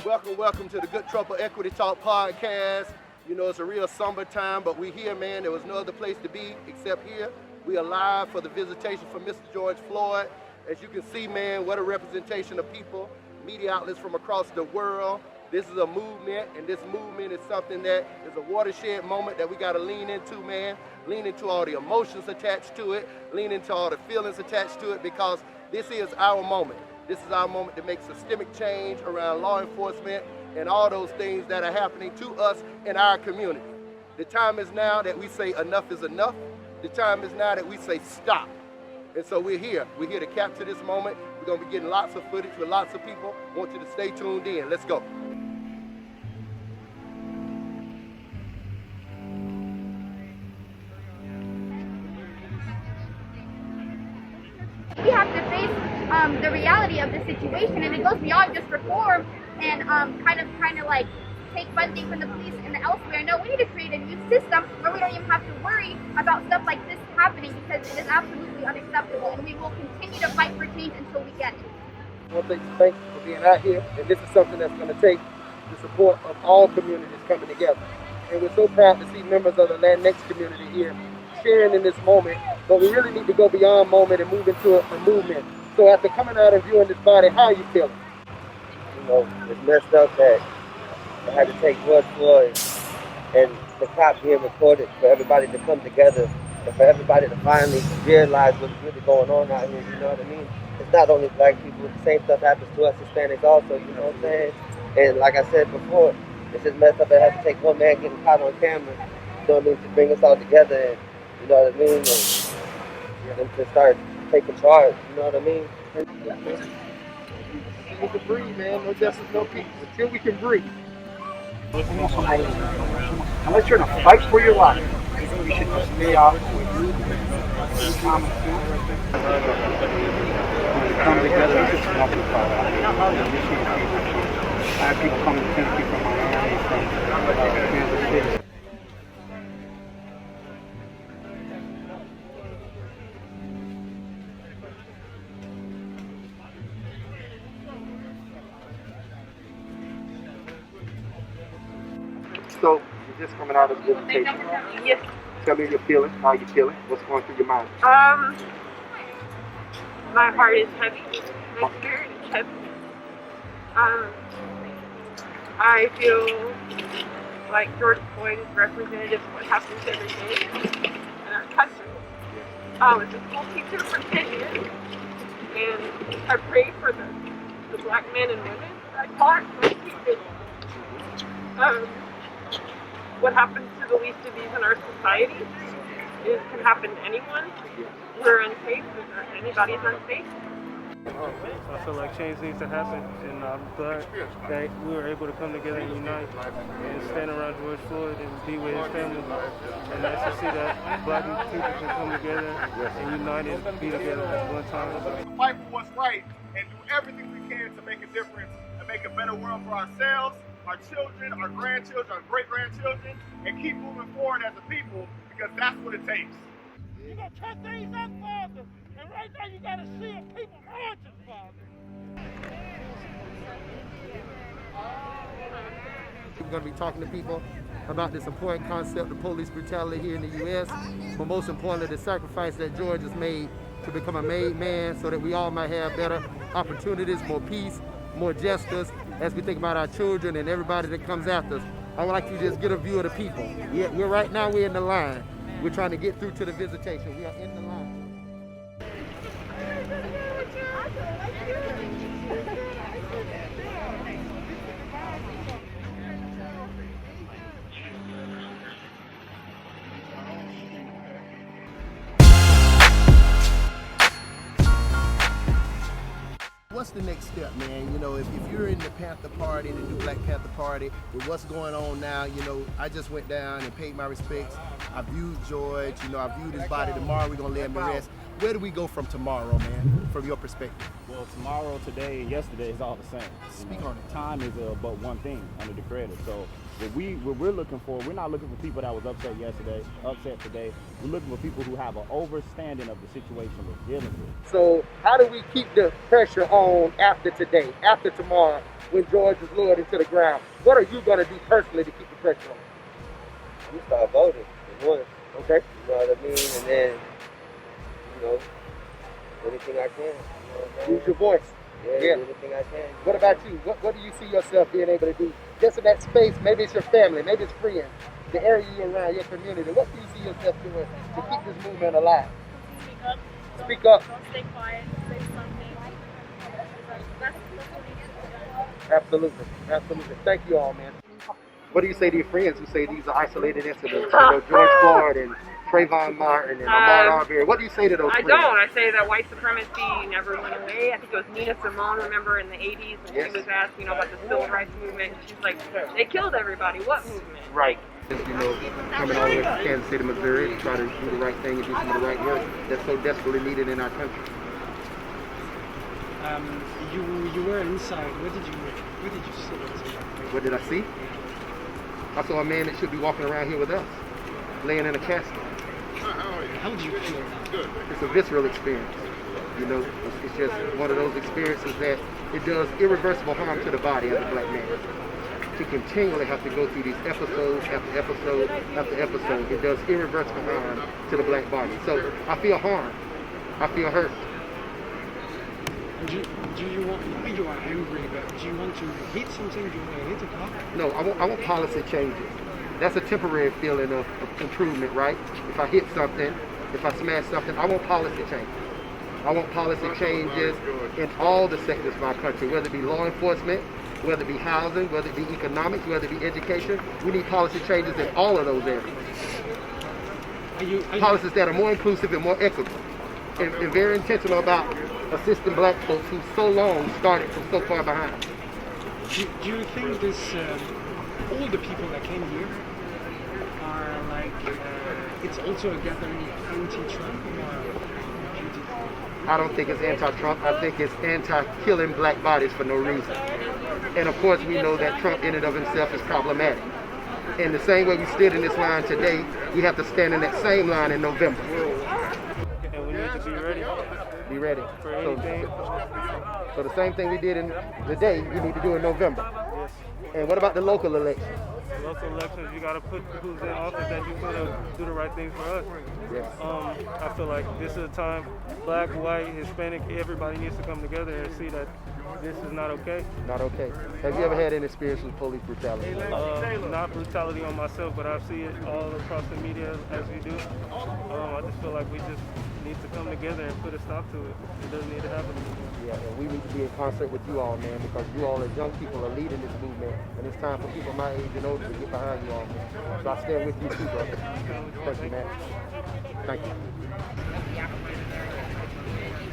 Welcome to the Good Trouble Equity Talk podcast. You know, it's a real somber time, but we here, man. There was no other place to be except here. We are live for the visitation for Mr. George Floyd. As you can see, man, what a representation of people, media outlets from across the world. This is a movement, and this movement is something that is a watershed moment that we got to lean into, man. Lean into all the emotions attached to it, lean into all the feelings attached to it, because this is our moment. This is our moment to make systemic change around law enforcement and all those things that are happening to us in our community. The time is now that we say enough is enough. The time is now that we say stop. And so we're here. We're here to capture this moment. We're going to be getting lots of footage with lots of people. I want you to stay tuned in. Let's go. We have to face the reality of the situation, and it goes beyond just reform and kind of like take funding from the police and elsewhere. No, we need to create a new system where we don't even have to worry about stuff like this happening, because it is absolutely unacceptable, and we will continue to fight for change until we get it. Well, thanks for being out here, and this is something that's going to take the support of all communities coming together. And we're so proud to see members of the Latinx community here sharing in this moment, but we really need to go beyond moment and move into a movement. So after coming out and viewing this body, how are you feeling? You know, it's messed up that I had to take George Floyd and the cops being recorded for everybody to come together and for everybody to finally realize what's really going on out here, you know what I mean? It's not only black people, the same stuff happens to us Hispanics also, you know what I'm saying? And like I said before, it's just messed up that I have to take one man getting caught on camera, you know what I mean, to bring us all together, and you know what I mean? And to start taking charge, you know what I mean? We can breathe, man. No justice, no peace. Until we can breathe. Unless you're in a fight for your life, you should just stay off with common sense. Come together and just help each other. I have people coming to Tennessee from Miami, from Kansas City. So, you're just coming out of visitation. Yes. Tell me your feelings, how you feeling, what's going through your mind. My heart is heavy. My spirit is heavy. I feel like George Floyd is representative of what happens every day in our country. I was a school teacher for 10 years, and I pray for the black men and women I taught when teaching. What happens to the least of these in our society can happen to anyone. We're unsafe, anybody's unsafe. I feel like change needs to happen, and I'm glad that we were able to come together and unite and stand around George Floyd and be with his family. And nice to see that black people can come together and unite and be together at one time. Fight for what's right and do everything we can to make a difference and make a better world for ourselves, our children, our grandchildren, our great-grandchildren, and keep moving forward as a people, because that's what it takes. You gonna cut things up, Father, and right now you gotta see a people marching, Father. We're going to be talking to people about this important concept of police brutality here in the U.S., but most importantly, the sacrifice that George has made to become a made man so that we all might have better opportunities, more peace, more justice as we think about our children and everybody that comes after us. I would like to just get a view of the people. We're in the line. We're trying to get through to the visitation. We are in the line. What's the next step, man? You know, if you're in the Panther Party, the new Black Panther Party, with what's going on now, you know, I just went down and paid my respects. I viewed George, you know, I viewed his body. Tomorrow we're going to lay him to rest. where do we go from tomorrow, man, from your perspective? Well, tomorrow, today, and yesterday is all the same. Speak on it. Time is but one thing under the Creator. So what we're looking for, we're not looking for people that was upset yesterday, upset today. We're looking for people who have an overstanding of the situation we're dealing with. So how do we keep the pressure on after today, after tomorrow, when George is lowered into the ground? What are you going to do personally to keep the pressure on? We start voting for once. Okay. You know what I mean? And then, you know, anything I can. You know what I'm saying? Use your voice. Yeah, do anything I can. What about you? What do you see yourself being able to do? Just in that space, maybe it's your family, maybe it's friends, the area you're around, your community. What do you see yourself doing to keep this movement alive? Speak up. Speak up. Don't stay quiet. Say something. That's what we need. Absolutely. Absolutely. Thank you all, man. What do you say to your friends who say these are isolated incidents? You know, George Floyd and Trayvon Martin and Ahmaud Arbery. What do you say to those I friends? don't. I say that white supremacy never went away. I think it was Nina Simone, remember, in the 80s when Yes. she was asked, you know, about the civil rights movement. She's like, they killed everybody. What movement? Right. Just, you know, coming all the way from Kansas City, Missouri, to try to do the right thing and do some of the right work that's so desperately needed in our country. You were inside. What did you see? What did I see? I saw a man that should be walking around here with us, laying in a casket. How did you feel? Good. It's a visceral experience. You know, it's just one of those experiences that it does irreversible harm to the body as a black man. To continually have to go through these episodes after episode after episode, it does irreversible harm to the black body. So I feel harmed. I feel hurt. Do you want? You are angry, but do you want to hit something? Do you want to hit a car? No, I want policy changes. That's a temporary feeling of improvement, right? If I hit something, if I smash something, I want policy changes. I want policy changes in all the sectors of our country, whether it be law enforcement, whether it be housing, whether it be economics, whether it be education. We need policy changes in all of those areas. Policies that are more inclusive and more equitable, and very intentional about assisting black folks who so long started from so far behind. Do you think this all the people that came here are like it's also a gathering anti-Trump or I don't think it's anti-Trump. I think it's anti-killing black bodies for no reason. And of course, we know that Trump in and of himself is problematic. In the same way we stood in this line today, we have to stand in that same line in November. And we need to be ready. Be ready. For anything. So the same thing we did in the day, we need to do in November. Yes. And what about the local elections? Local elections, you got to put who's in office that you put to do the right thing for us. Yes. I feel like this is a time, black, white, Hispanic, everybody needs to come together and see that this is not okay. Not okay. Have you ever had any experience with police brutality? Not brutality on myself, but I see it all across the media as we do. I just feel like we just need to come together and put a stop to it. It doesn't need to happen. Yeah, and we need to be in concert with you all, man, because you all as young people are leading this movement, and it's time for people my age and older to get behind you all, man. So I stand with you too, brother. Thank you, man. Thank you.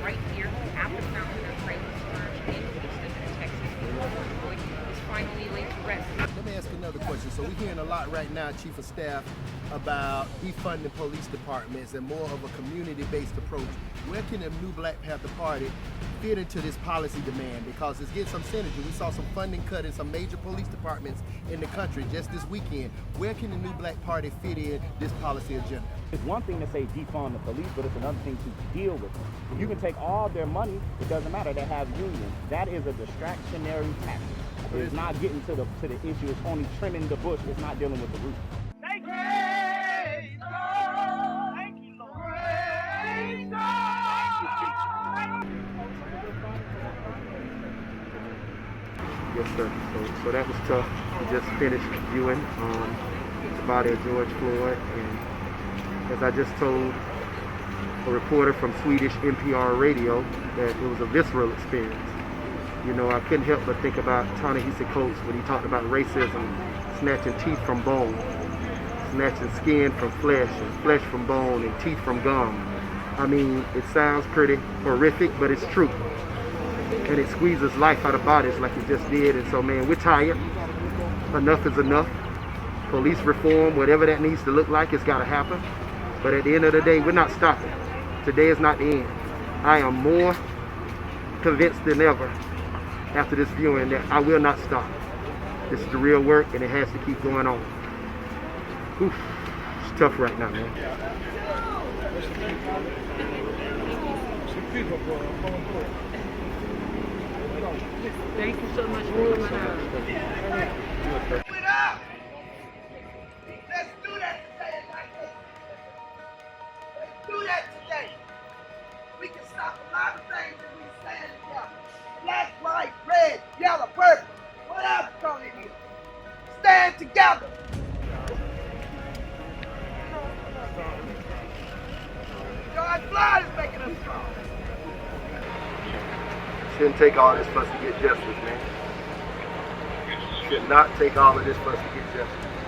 Right here at the fountain of praise in Houston, Texas. Floyd is finally laid to rest. Let me ask you another question. So we're hearing a lot right now, Chief of Staff, about defunding police departments and more of a community-based approach. Where can the new Black Panther Party fit into this policy demand? Because it's getting some synergy. We saw some funding cut in some major police departments in the country just this weekend. Where can the new Black Party fit in this policy agenda? It's one thing to say defund the police, but it's another thing to deal with them. You can take all their money, it doesn't matter, they have unions. That is a distractionary tactic. It's not getting to the issue, it's only trimming the bush, it's not dealing with the root. Thank you. Thank you, Lord. Yes, sir. So that was tough. We just finished viewing the body of George Floyd, and as I just told a reporter from Swedish NPR radio, that it was a visceral experience. You know, I couldn't help but think about Ta-Nehisi Coates when he talked about racism, snatching teeth from bone, snatching skin from flesh, and flesh from bone, and teeth from gum. I mean, it sounds pretty horrific, but it's true. And it squeezes life out of bodies like it just did. And so, man, we're tired. Enough is enough. Police reform, whatever that needs to look like, it's got to happen. But at the end of the day, we're not stopping. Today is not the end. I am more convinced than ever after this viewing that I will not stop. This is the real work, and it has to keep going on. Whew. It's tough right now, man. Thank you so much for coming out. Let's do that today, Atlanta. Let's do that today. We can stop a lot of things if we stand together. Black, white, red, yellow, purple, whatever color it is. Stand together. George Floyd is making us strong. Shouldn't take all this for us to get justice, man. Should not take all of this for us to get justice.